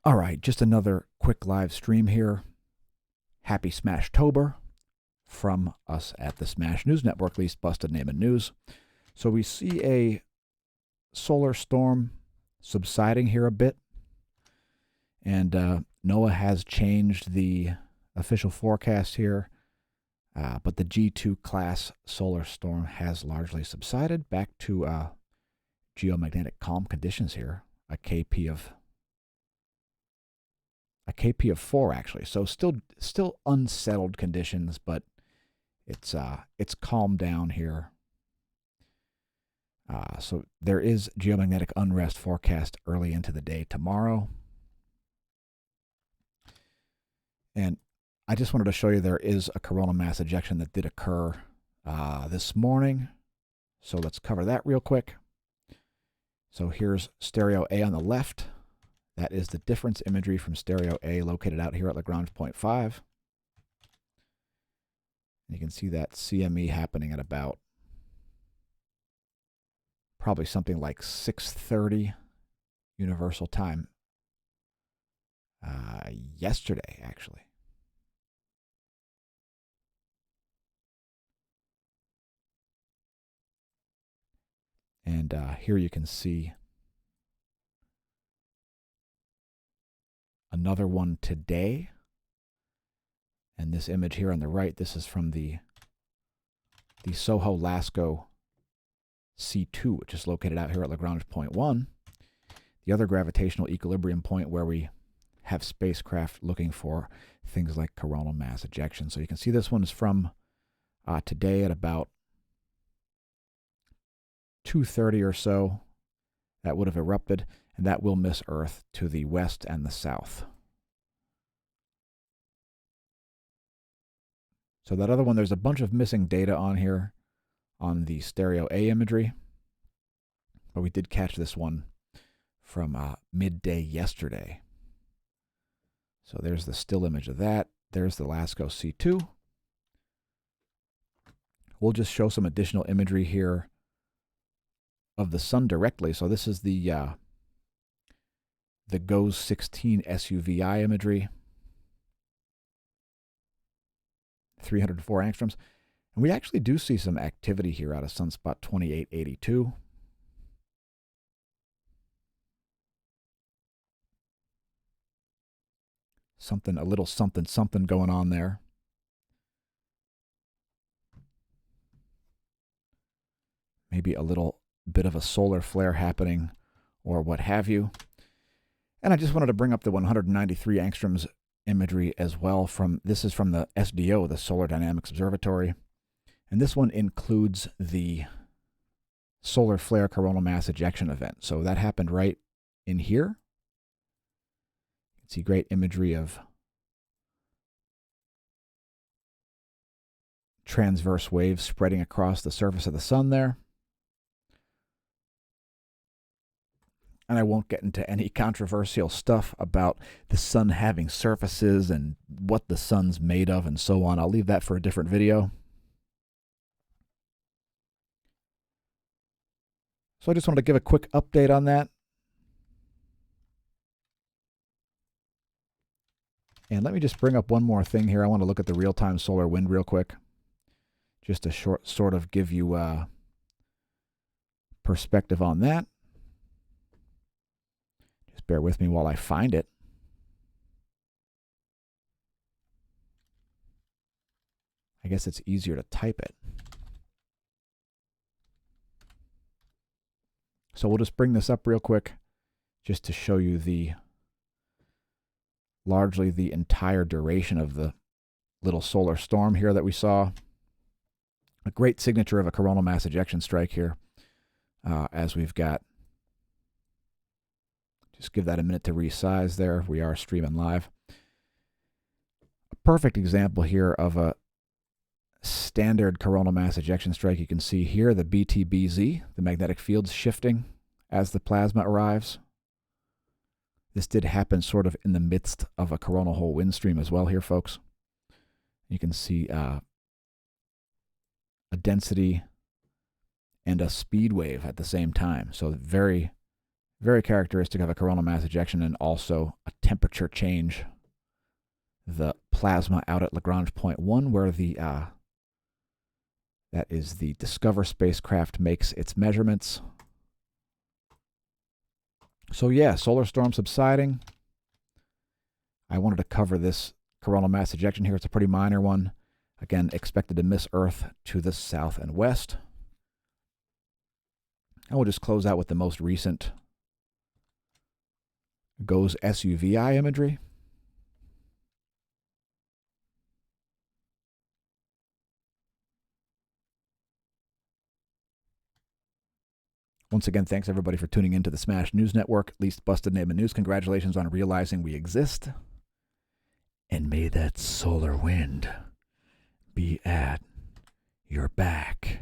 All right, just another quick live stream here. Happy Smashtober from us at the Smash News Network, least busted name in news. So we see a solar storm subsiding here a bit, and NOAA has changed the official forecast here, but the G2 class solar storm has largely subsided back to geomagnetic calm conditions here, a KP of 4 actually. So still unsettled conditions, but it's calmed down here. So there is geomagnetic unrest forecast early into the day tomorrow. And I just wanted to show you there is a coronal mass ejection that did occur this morning. So let's cover that real quick. So here's stereo A on the left. That is the difference imagery from stereo A located out here at Lagrange point 5. You can see that CME happening at about probably something like 6:30 Universal Time yesterday, actually. And here you can see another one today. And this image here on the right, this is from the Soho-Lascaux C2, which is located out here at Lagrange point 1, the other gravitational equilibrium point where we have spacecraft looking for things like coronal mass ejection. So you can see this one is from today at about 2:30 or so. That would have erupted, and that will miss Earth to the west and the south. So that other one, there's a bunch of missing data on here on the stereo A imagery, but we did catch this one from midday yesterday. So there's the still image of that. There's the Lascaux C2. We'll just show some additional imagery here of the sun directly. So this is the GOES 16 SUVI imagery, 304 angstroms. And we actually do see some activity here out of sunspot 2882. A little something going on there. Maybe a little bit of a solar flare happening or what have you. And I just wanted to bring up the 193 angstroms imagery as well. This is from the SDO, the Solar Dynamics Observatory. And this one includes the solar flare coronal mass ejection event. So that happened right in here. You can see great imagery of transverse waves spreading across the surface of the sun there. And I won't get into any controversial stuff about the sun having surfaces and what the sun's made of and so on. I'll leave that for a different video. So I just wanted to give a quick update on that. And let me just bring up one more thing here. I want to look at the real-time solar wind real quick. Just to sort of give you perspective on that. Just bear with me while I find it. I guess it's easier to type it. So we'll just bring this up real quick just to show you largely the entire duration of the little solar storm here that we saw. A great signature of a coronal mass ejection strike here, as we've got. Just give that a minute to resize there. We are streaming live. A perfect example here of a standard coronal mass ejection strike. You can see here the BTBZ, the magnetic field's shifting as the plasma arrives. This did happen sort of in the midst of a coronal hole wind stream as well here, folks. You can see a density and a speed wave at the same time. So very, Very characteristic of a coronal mass ejection, and also a temperature change. The plasma out at Lagrange point 1, where that is the Discover spacecraft makes its measurements. So yeah, solar storm subsiding. I wanted to cover this coronal mass ejection here. It's a pretty minor one. Again, expected to miss Earth to the south and west. And we'll just close out with the most recent GOES SUVI imagery. Once again, thanks everybody for tuning into the Smash News Network, least busted name in news. Congratulations on realizing we exist. And may that solar wind be at your back.